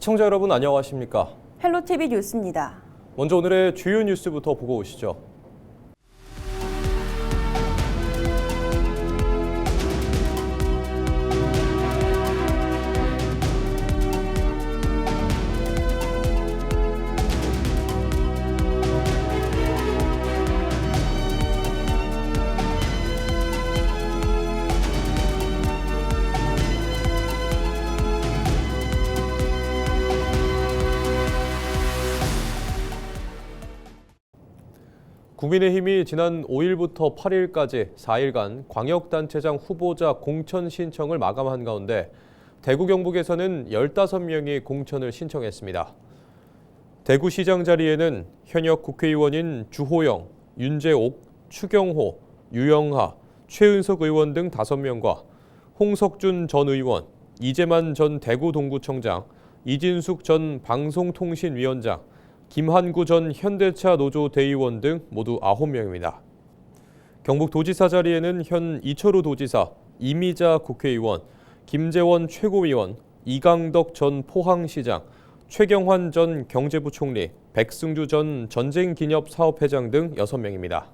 시청자 여러분 안녕하십니까? 헬로티비 뉴스입니다. 먼저 오늘의 주요 뉴스부터 보고 오시죠. 국민의힘이 지난 5일부터 8일까지 4일간 광역단체장 후보자 공천 신청을 마감한 가운데 대구 경북에서는 15명이 공천을 신청했습니다. 대구시장 자리에는 현역 국회의원인 주호영, 윤재옥, 추경호, 유영하, 최은석 의원 등 5명과 홍석준 전 의원, 이재만 전 대구동구청장, 이진숙 전 방송통신위원장, 김한구 전 현대차 노조 대의원 등 모두 9명입니다. 경북도지사 자리에는 현 이철우 도지사, 이미자 국회의원, 김재원 최고위원, 이강덕 전 포항시장, 최경환 전 경제부총리, 백승주 전 전쟁기념사업회장 등 6명입니다.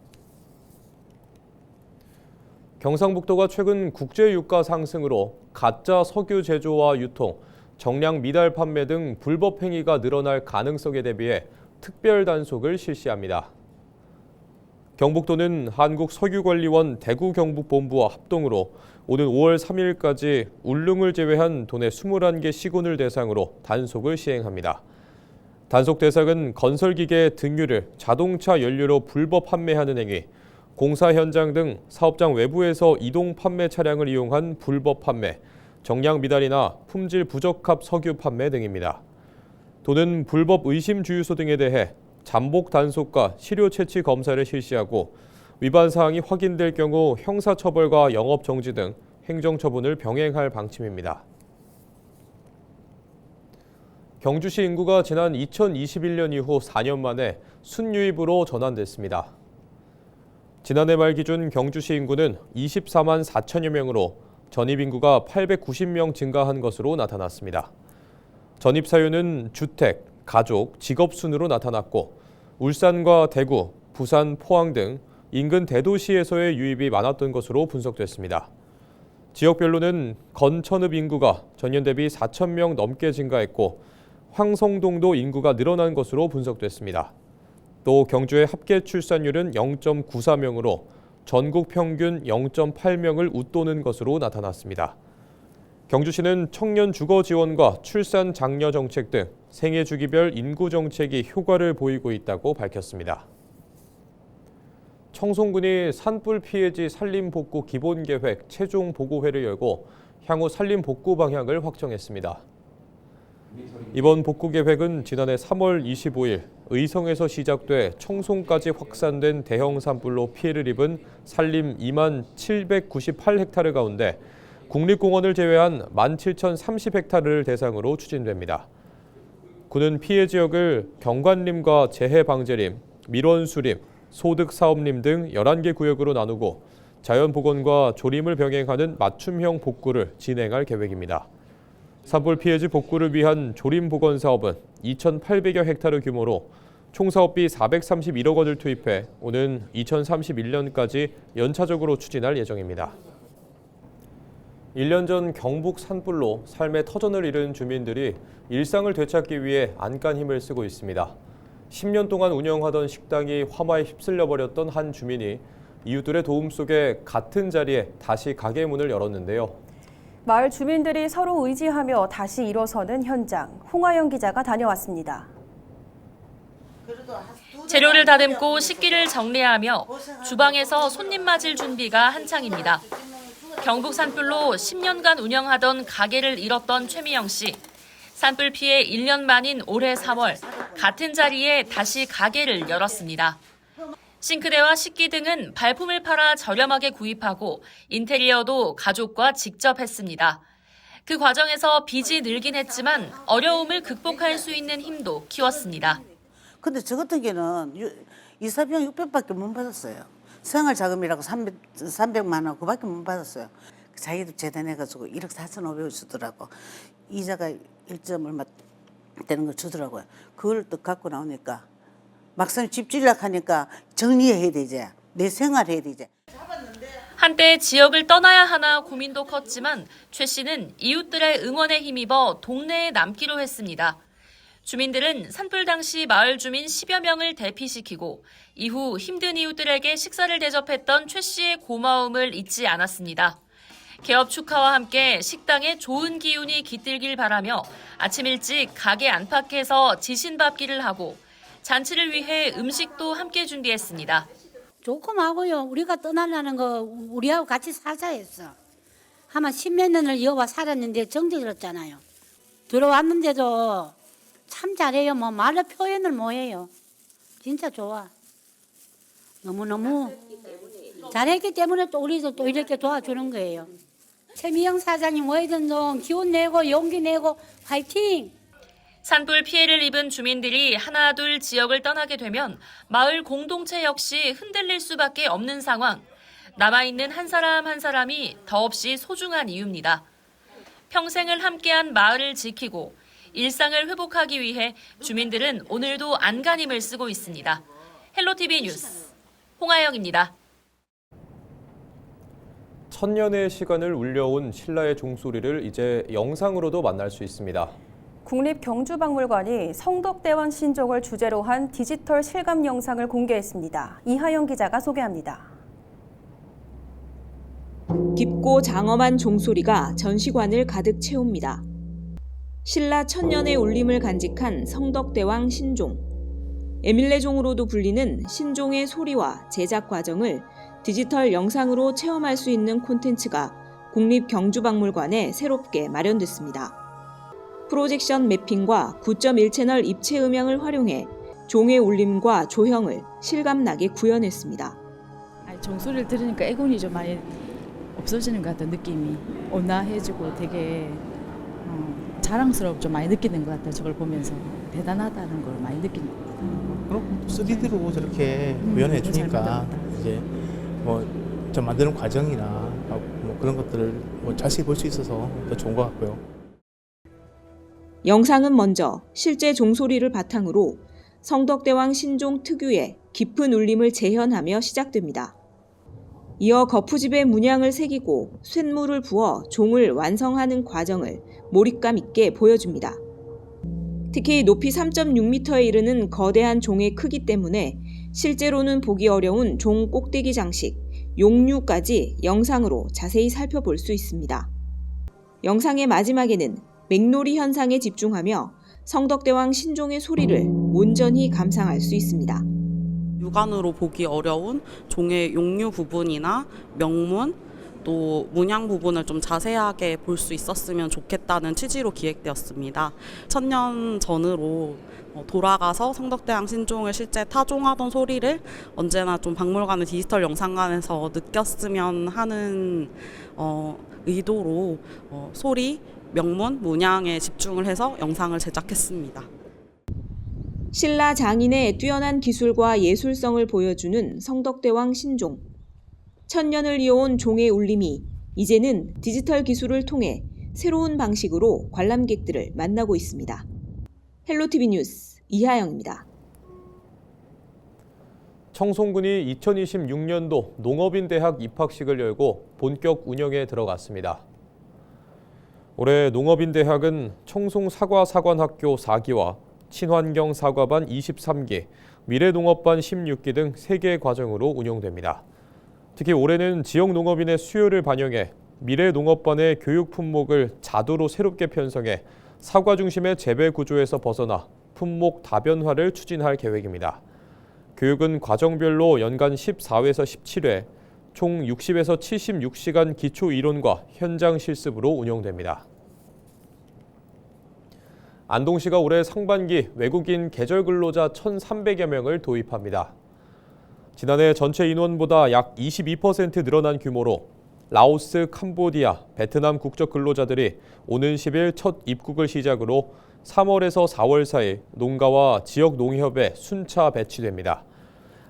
경상북도가 최근 국제유가 상승으로 가짜 석유 제조와 유통, 정량 미달 판매 등 불법 행위가 늘어날 가능성에 대비해 특별 단속을 실시합니다. 경북도는 한국석유관리원 대구경북본부와 합동으로 오는 5월 3일까지 울릉을 제외한 도내 21개 시군을 대상으로 단속을 시행합니다. 단속 대상은 건설기계 등유를 자동차 연료로 불법 판매하는 행위, 공사 현장 등 사업장 외부에서 이동 판매 차량을 이용한 불법 판매, 정량 미달이나 품질 부적합 석유 판매 등입니다. 도는 불법 의심 주유소 등에 대해 잠복 단속과 시료 채취 검사를 실시하고 위반 사항이 확인될 경우 형사처벌과 영업 정지 등 행정처분을 병행할 방침입니다. 경주시 인구가 지난 2021년 이후 4년 만에 순유입으로 전환됐습니다. 지난해 말 기준 경주시 인구는 24만 4천여 명으로 전입 인구가 890명 증가한 것으로 나타났습니다. 전입 사유는 주택, 가족, 직업 순으로 나타났고 울산과 대구, 부산, 포항 등 인근 대도시에서의 유입이 많았던 것으로 분석됐습니다. 지역별로는 건천읍 인구가 전년 대비 4천 명 넘게 증가했고 황성동도 인구가 늘어난 것으로 분석됐습니다. 또 경주의 합계 출산율은 0.94명으로 전국 평균 0.8명을 웃도는 것으로 나타났습니다. 경주시는 청년 주거 지원과 출산 장려 정책 등 생애 주기별 인구 정책이 효과를 보이고 있다고 밝혔습니다. 청송군이 산불 피해지 산림 복구 기본 계획 최종 보고회를 열고 향후 산림 복구 방향을 확정했습니다. 이번 복구 계획은 지난해 3월 25일 의성에서 시작돼 청송까지 확산된 대형 산불로 피해를 입은 산림 2만 798헥타르 가운데 국립공원을 제외한 17,030헥타르를 대상으로 추진됩니다. 군은 피해 지역을 경관림과 재해방제림, 밀원수림, 소득사업림 등 11개 구역으로 나누고 자연복원과 조림을 병행하는 맞춤형 복구를 진행할 계획입니다. 산불 피해지 복구를 위한 조림 복원 사업은 2,800여 헥타르 규모로 총 사업비 431억 원을 투입해 오는 2031년까지 연차적으로 추진할 예정입니다. 1년 전 경북 산불로 삶의 터전을 잃은 주민들이 일상을 되찾기 위해 안간 힘을 쓰고 있습니다. 10년 동안 운영하던 식당이 화마에 휩쓸려 버렸던 한 주민이 이웃들의 도움 속에 같은 자리에 다시 가게 문을 열었는데요. 마을 주민들이 서로 의지하며 다시 일어서는 현장, 홍하영 기자가 다녀왔습니다. 재료를 다듬고 식기를 정리하며 주방에서 손님 맞을 준비가 한창입니다. 경북 산불로 10년간 운영하던 가게를 잃었던 최미영 씨. 산불 피해 1년 만인 올해 3월 같은 자리에 다시 가게를 열었습니다. 싱크대와 식기 등은 발품을 팔아 저렴하게 구입하고 인테리어도 가족과 직접 했습니다. 그 과정에서 빚이 늘긴 했지만 어려움을 극복할 수 있는 힘도 키웠습니다. 근데 저 같은 경우는 이사비용 600밖에 못 받았어요. 생활자금이라고 300만 원 그밖에 못 받았어요. 자기도 재단해가지고 1억 4,500원 주더라고. 이자가 1점 얼마 되는 걸 주더라고요. 그걸 또 갖고 나오니까 막상 집 지으려고 하니까 정리해야 되지. 내 생활해야 되지. 한때 지역을 떠나야 하나 고민도 컸지만 최 씨는 이웃들의 응원에 힘입어 동네에 남기로 했습니다. 주민들은 산불 당시 마을 주민 10여 명을 대피시키고 이후 힘든 이웃들에게 식사를 대접했던 최 씨의 고마움을 잊지 않았습니다. 개업 축하와 함께 식당에 좋은 기운이 깃들길 바라며 아침 일찍 가게 안팎에서 지신밥기를 하고 잔치를 위해 음식도 함께 준비했습니다. 조금 하고요. 우리가 떠나려는 거 우리하고 같이 살자 했어. 아마 10몇 년을 이어와 살았는데 정들었잖아요. 들어왔는데도 참 잘해요. 뭐 말로 표현을 못해요. 진짜 좋아. 너무너무 잘했기 때문에 또 우리도 또 이렇게 도와주는 거예요. 최미영 사장님 뭐든 좀 기운 내고 용기 내고 화이팅! 산불 피해를 입은 주민들이 하나둘 지역을 떠나게 되면 마을 공동체 역시 흔들릴 수밖에 없는 상황. 남아있는 한 사람 한 사람이 더없이 소중한 이유입니다. 평생을 함께한 마을을 지키고 일상을 회복하기 위해 주민들은 오늘도 안간힘을 쓰고 있습니다. 헬로티비 뉴스 홍아영입니다. 천년의 시간을 울려온 신라의 종소리를 이제 영상으로도 만날 수 있습니다. 국립경주박물관이 성덕대왕 신종을 주제로 한 디지털 실감 영상을 공개했습니다. 이하영 기자가 소개합니다. 깊고 장엄한 종소리가 전시관을 가득 채웁니다. 신라 천년의 울림을 간직한 성덕대왕 신종. 에밀레종으로도 불리는 신종의 소리와 제작 과정을 디지털 영상으로 체험할 수 있는 콘텐츠가 국립경주박물관에 새롭게 마련됐습니다. 프로젝션 매핑과 9.1채널 입체 음향을 활용해 종의 울림과 조형을 실감나게 구현했습니다. 종소리를 들으니까 애군이 좀 많이 없어지는 것 같아요. 느낌이 온화해지고 되게 자랑스럽고 좀 많이 느끼는 것 같아요. 저걸 보면서 대단하다는 걸 많이 느끼는 것 같아요. 그럼 3D로 저렇게 구현해 주니까 이제 뭐 좀 만드는 과정이나 뭐 그런 것들을 뭐 자세히 볼 수 있어서 더 좋은 것 같고요. 영상은 먼저 실제 종소리를 바탕으로 성덕대왕 신종 특유의 깊은 울림을 재현하며 시작됩니다. 이어 거푸집에 문양을 새기고 쇳물을 부어 종을 완성하는 과정을 몰입감 있게 보여줍니다. 특히 높이 3.6m에 이르는 거대한 종의 크기 때문에 실제로는 보기 어려운 종 꼭대기 장식, 용류까지 영상으로 자세히 살펴볼 수 있습니다. 영상의 마지막에는 맥놀이 현상에 집중하며 성덕대왕 신종의 소리를 온전히 감상할 수 있습니다. 육안으로 보기 어려운 종의 용류 부분이나 명문, 또 문양 부분을 좀 자세하게 볼 수 있었으면 좋겠다는 취지로 기획되었습니다. 1000년 전으로 돌아가서 성덕대왕 신종을 실제 타종하던 소리를 언제나 좀 박물관의 디지털 영상관에서 느꼈으면 하는 의도로 소리, 명문, 문양에 집중을 해서 영상을 제작했습니다. 신라 장인의 뛰어난 기술과 예술성을 보여주는 성덕대왕 신종. 천년을 이어온 종의 울림이 이제는 디지털 기술을 통해 새로운 방식으로 관람객들을 만나고 있습니다. 헬로티비 뉴스 이하영입니다. 청송군이 2026년도 농업인대학 입학식을 열고 본격 운영에 들어갔습니다. 올해 농업인대학은 청송사과사관학교 4기와 친환경사과반 23기, 미래농업반 16기 등 3개의 과정으로 운영됩니다. 특히 올해는 지역 농업인의 수요를 반영해 미래농업반의 교육 품목을 자도로 새롭게 편성해 사과 중심의 재배 구조에서 벗어나 품목 다변화를 추진할 계획입니다. 교육은 과정별로 연간 14회에서 17회, 총 60에서 76시간 기초 이론과 현장 실습으로 운영됩니다. 안동시가 올해 상반기 외국인 계절 근로자 1,300여 명을 도입합니다. 지난해 전체 인원보다 약 22% 늘어난 규모로 라오스, 캄보디아, 베트남 국적 근로자들이 오는 10일 첫 입국을 시작으로 3월에서 4월 사이 농가와 지역 농협에 순차 배치됩니다.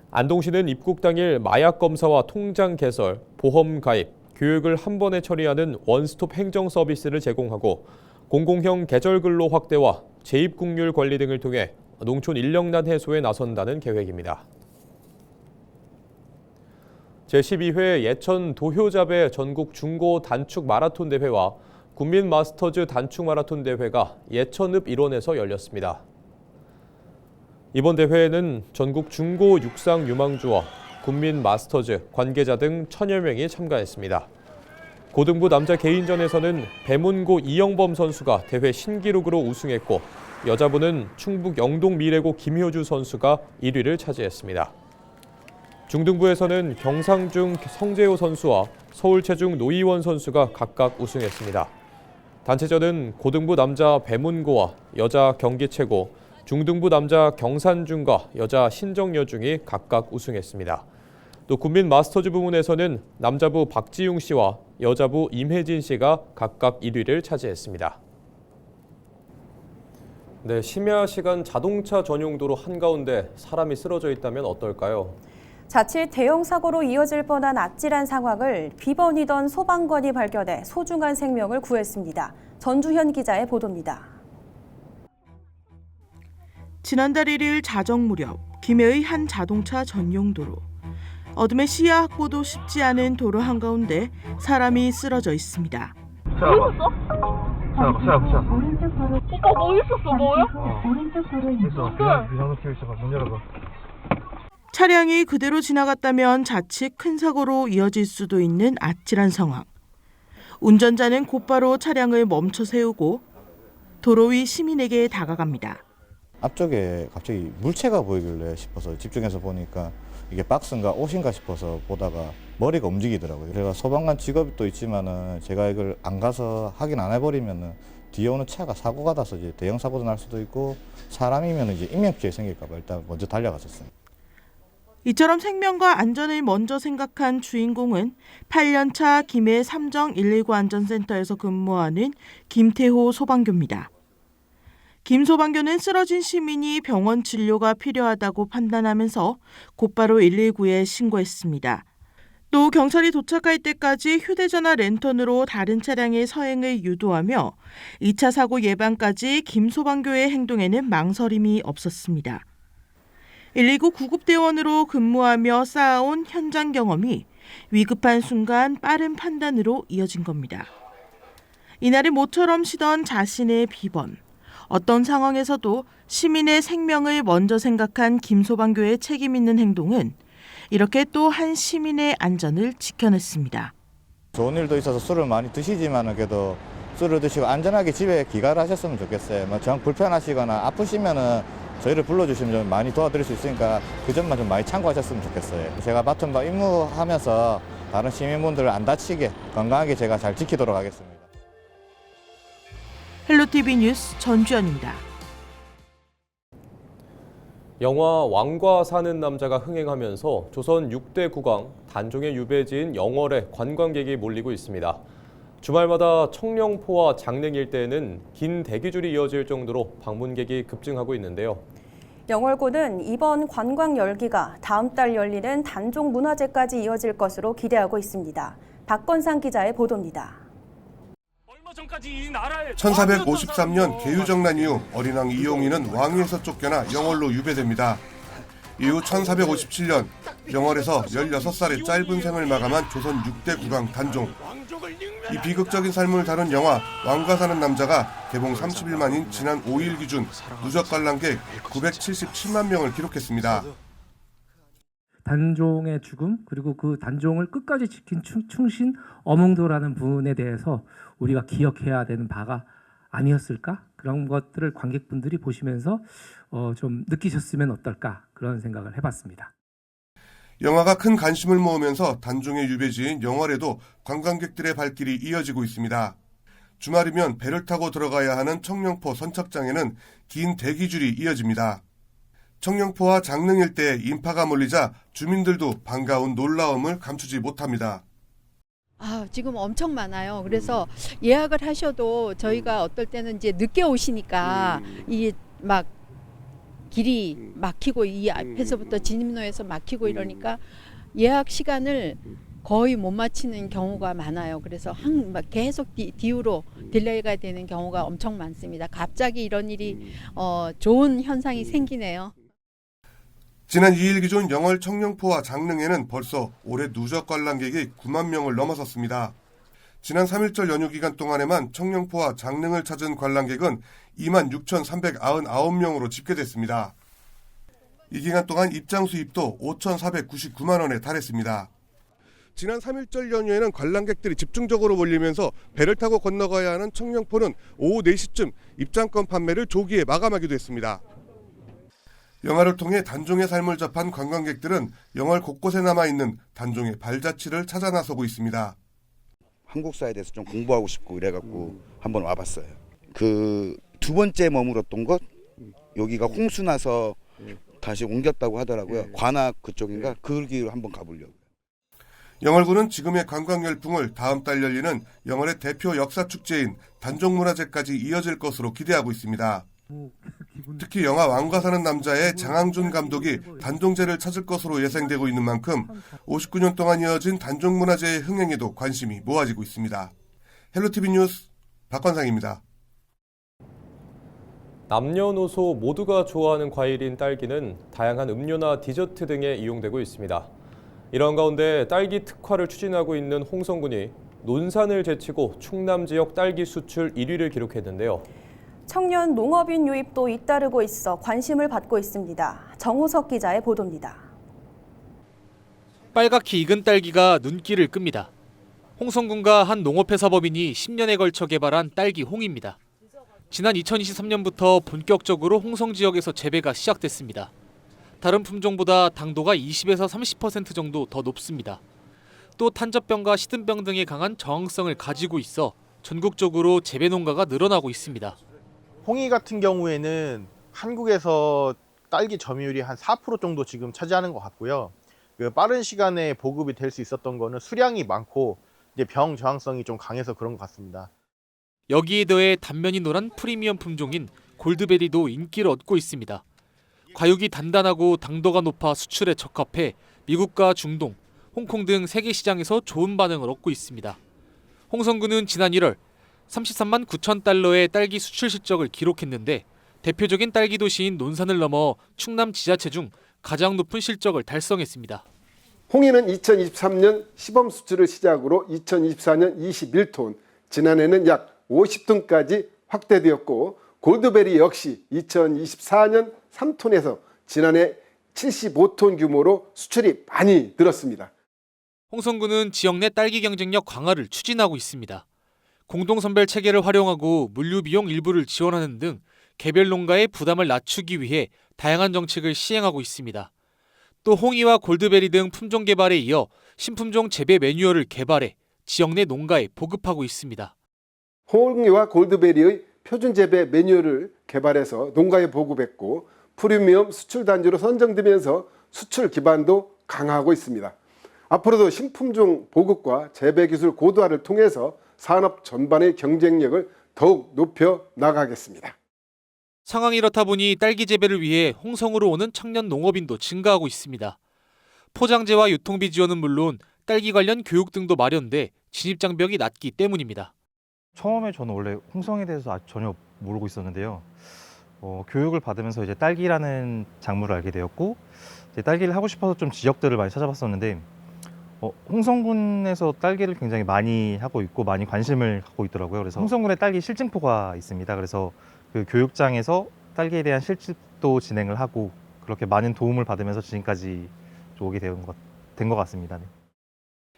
안동시는 입국 당일 마약 검사와 통장 개설, 보험 가입, 교육을 한 번에 처리하는 원스톱 행정 서비스를 제공하고 공공형 계절 근로 확대와 재입국률 관리 등을 통해 농촌 인력난 해소에 나선다는 계획입니다. 제12회 예천 도효자배 전국 중고 단축 마라톤 대회와 국민 마스터즈 단축 마라톤 대회가 예천읍 일원에서 열렸습니다. 이번 대회에는 전국 중고 육상 유망주와 국민 마스터즈 관계자 등 1000여 명이 참가했습니다. 고등부 남자 개인전에서는 배문고 이영범 선수가 대회 신기록으로 우승했고 여자부는 충북 영동 미래고 김효주 선수가 1위를 차지했습니다. 중등부에서는 경상중 성재호 선수와 서울체중 노희원 선수가 각각 우승했습니다. 단체전은 고등부 남자 배문고와 여자 경기최고, 중등부 남자 경산중과 여자 신정여중이 각각 우승했습니다. 또 국민 마스터즈 부문에서는 남자부 박지용 씨와 여자부 임혜진 씨가 각각 1위를 차지했습니다. 네, 심야 시간 자동차 전용 도로 한가운데 사람이 쓰러져 있다면 어떨까요? 자칫 대형 사고로 이어질 뻔한 아찔한 상황을 비번이던 소방관이 발견해 소중한 생명을 구했습니다. 전주현 기자의 보도입니다. 지난달 1일 자정 무렵 김해의 한 자동차 전용 도로. 어둠에 시야 확보도 쉽지 않은 도로 한가운데 사람이 쓰러져 있습니다. 차. 오빠 뭐 있었어? 뭐야? 있어. 비상등 켜 있어. 문 열어봐. 차량이 그대로 지나갔다면 자칫 큰 사고로 이어질 수도 있는 아찔한 상황. 운전자는 곧바로 차량을 멈춰 세우고 도로 위 시민에게 다가갑니다. 앞쪽에 갑자기 물체가 보이길래 싶어서 집중해서 보니까 이게 박스인가 옷인가 싶어서 보다가 머리가 움직이더라고요. 그래서 소방관 직업도 있지만은 제가 이걸 안 가서 확인 안 해버리면은 뒤에 오는 차가 사고가 나서 이제 대형 사고도 날 수도 있고 사람이면 이제 인명피해 생길까봐 일단 먼저 달려갔었어요. 이처럼 생명과 안전을 먼저 생각한 주인공은 8년차 김해 삼정 119 안전센터에서 근무하는 김태호 소방교입니다. 김 소방교는 쓰러진 시민이 병원 진료가 필요하다고 판단하면서 곧바로 119에 신고했습니다. 또 경찰이 도착할 때까지 휴대전화 랜턴으로 다른 차량의 서행을 유도하며 2차 사고 예방까지 김 소방교의 행동에는 망설임이 없었습니다. 119 구급대원으로 근무하며 쌓아온 현장 경험이 위급한 순간 빠른 판단으로 이어진 겁니다. 이날이 모처럼 쉬던 자신의 비번. 어떤 상황에서도 시민의 생명을 먼저 생각한 김소방교의 책임 있는 행동은 이렇게 또 한 시민의 안전을 지켜냈습니다. 좋은 일도 있어서 술을 많이 드시지만은 그래도 술을 드시고 안전하게 집에 귀가를 하셨으면 좋겠어요. 정 불편하시거나 아프시면은 저희를 불러주시면 좀 많이 도와드릴 수 있으니까 그 점만 좀 많이 참고하셨으면 좋겠어요. 제가 맡은 바 임무하면서 다른 시민분들을 안 다치게 건강하게 제가 잘 지키도록 하겠습니다. 헬로티비 뉴스 전주현입니다. 영화 왕과 사는 남자가 흥행하면서 조선 6대 국왕 단종의 유배지인 영월에 관광객이 몰리고 있습니다. 주말마다 청령포와 장릉 일대에는 긴 대기줄이 이어질 정도로 방문객이 급증하고 있는데요. 영월군은 이번 관광 열기가 다음 달 열리는 단종 문화제까지 이어질 것으로 기대하고 있습니다. 박건상 기자의 보도입니다. 1453년 개유정난 이후 어린왕 이용희는 왕위에서 쫓겨나 영월로 유배됩니다. 이후 1457년 영월에서 16살의 짧은 생을 마감한 조선 6대 국왕 단종. 이 비극적인 삶을 다룬 영화 왕과 사는 남자가 개봉 30일 만인 지난 5일 기준 누적 관람객 977만 명을 기록했습니다. 단종의 죽음 그리고 그 단종을 끝까지 지킨 충신 어몽도라는 분에 대해서 우리가 기억해야 되는 바가 아니었을까? 그런 것들을 관객분들이 보시면서 좀 느끼셨으면 어떨까? 그런 생각을 해봤습니다. 영화가 큰 관심을 모으면서 단종의 유배지인 영월에도 관광객들의 발길이 이어지고 있습니다. 주말이면 배를 타고 들어가야 하는 청령포 선착장에는 긴 대기줄이 이어집니다. 청령포와 장릉 일대에 인파가 몰리자 주민들도 반가운 놀라움을 감추지 못합니다. 지금 엄청 많아요. 그래서 예약을 하셔도 저희가 어떨 때는 이제 늦게 오시니까 이게 막 길이 막히고 이 앞에서부터 진입로에서 막히고 이러니까 예약 시간을 거의 못 마치는 경우가 많아요. 그래서 막 계속 뒤로 딜레이가 되는 경우가 엄청 많습니다. 갑자기 이런 일이 좋은 현상이 생기네요. 지난 2일 기준 영월 청룡포와 장릉에는 벌써 올해 누적 관람객이 9만 명을 넘어섰습니다. 지난 3일절 연휴 기간 동안에만 청룡포와 장릉을 찾은 관람객은 2만 6,399명으로 집계됐습니다. 이 기간 동안 입장 수입도 5,499만 원에 달했습니다. 지난 3일절 연휴에는 관람객들이 집중적으로 몰리면서 배를 타고 건너가야 하는 청룡포는 오후 4시쯤 입장권 판매를 조기에 마감하기도 했습니다. 영화를 통해 단종의 삶을 접한 관광객들은 영월 곳곳에 남아있는 단종의 발자취를 찾아 나서고 있습니다. 한국사에 대해서 좀 공부하고 싶고 이래갖고 한번 와봤어요. 그 두 번째 머물었던 곳 여기가 홍수 나서 다시 옮겼다고 하더라고요. 관악 그쪽인가 그 길로 한번 가보려고요. 영월구는 지금의 관광 열풍을 다음 달 열리는 영월의 대표 역사 축제인 단종문화제까지 이어질 것으로 기대하고 있습니다. 특히 영화 왕과 사는 남자의 장항준 감독이 단종제를 찾을 것으로 예상되고 있는 만큼 59년 동안 이어진 단종문화제의 흥행에도 관심이 모아지고 있습니다. 헬로티비 뉴스 박관상입니다. 남녀노소 모두가 좋아하는 과일인 딸기는 다양한 음료나 디저트 등에 이용되고 있습니다. 이런 가운데 딸기 특화를 추진하고 있는 홍성군이 논산을 제치고 충남 지역 딸기 수출 1위를 기록했는데요. 청년 농업인 유입도 잇따르고 있어 관심을 받고 있습니다. 정우석 기자의 보도입니다. 빨갛게 익은 딸기가 눈길을 끕니다. 홍성군과 한 농업회사법인이 10년에 걸쳐 개발한 딸기 홍입니다. 지난 2023년부터 본격적으로 홍성 지역에서 재배가 시작됐습니다. 다른 품종보다 당도가 20에서 30% 정도 더 높습니다. 또 탄저병과 시든병 등에 강한 저항성을 가지고 있어 전국적으로 재배 농가가 늘어나고 있습니다. 홍이 같은 경우에는 한국에서 딸기 점유율이 한 4% 정도 지금 차지하는 것 같고요. 그 빠른 시간에 보급이 될 수 있었던 거는 수량이 많고 이제 병 저항성이 좀 강해서 그런 것 같습니다. 여기에 더해 단면이 노란 프리미엄 품종인 골드베리도 인기를 얻고 있습니다. 과육이 단단하고 당도가 높아 수출에 적합해 미국과 중동, 홍콩 등 세계 시장에서 좋은 반응을 얻고 있습니다. 홍성군은 지난 1월 33만 9천 달러의 딸기 수출 실적을 기록했는데 대표적인 딸기 도시인 논산을 넘어 충남 지자체 중 가장 높은 실적을 달성했습니다. 홍이는 2023년 시범 수출을 시작으로 2024년 21톤, 지난해는 약 50톤까지 확대되었고 골드베리 역시 2024년 3톤에서 지난해 75톤 규모로 수출이 많이 늘었습니다. 홍성군은 지역 내 딸기 경쟁력 강화를 추진하고 있습니다. 공동선별 체계를 활용하고 물류 비용 일부를 지원하는 등 개별 농가의 부담을 낮추기 위해 다양한 정책을 시행하고 있습니다. 또 홍이와 골드베리 등 품종 개발에 이어 신품종 재배 매뉴얼을 개발해 지역 내 농가에 보급하고 있습니다. 홍이와 골드베리의 표준 재배 매뉴얼을 개발해서 농가에 보급했고 프리미엄 수출 단지로 선정되면서 수출 기반도 강화하고 있습니다. 앞으로도 신품종 보급과 재배 기술 고도화를 통해서 산업 전반의 경쟁력을 더욱 높여 나가겠습니다. 상황이 이렇다 보니 딸기 재배를 위해 홍성으로 오는 청년 농업인도 증가하고 있습니다. 포장재와 유통비 지원은 물론 딸기 관련 교육 등도 마련돼 진입장벽이 낮기 때문입니다. 처음에 저는 원래 홍성에 대해서 전혀 모르고 있었는데요. 교육을 받으면서 이제 딸기라는 작물을 알게 되었고 이제 딸기를 하고 싶어서 좀 지역들을 많이 찾아봤었는데 홍성군에서 딸기를 굉장히 많이 하고 있고 많이 관심을 갖고 있더라고요. 그래서 홍성군에 딸기 실증포가 있습니다. 그래서 그 교육장에서 딸기에 대한 실습도 진행을 하고 그렇게 많은 도움을 받으면서 지금까지 오게 된 것 같습니다. 네.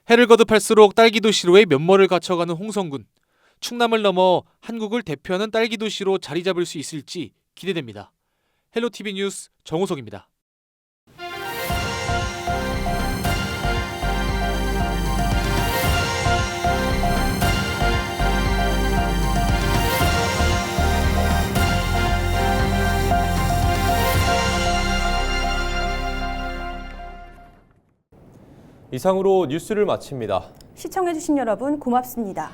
해를 거듭할수록 딸기 도시로의 면모를 갖춰가는 홍성군. 충남을 넘어 한국을 대표하는 딸기 도시로 자리 잡을 수 있을지 기대됩니다. 헬로티비 뉴스 정우석입니다. 이상으로 뉴스를 마칩니다. 시청해주신 여러분 고맙습니다.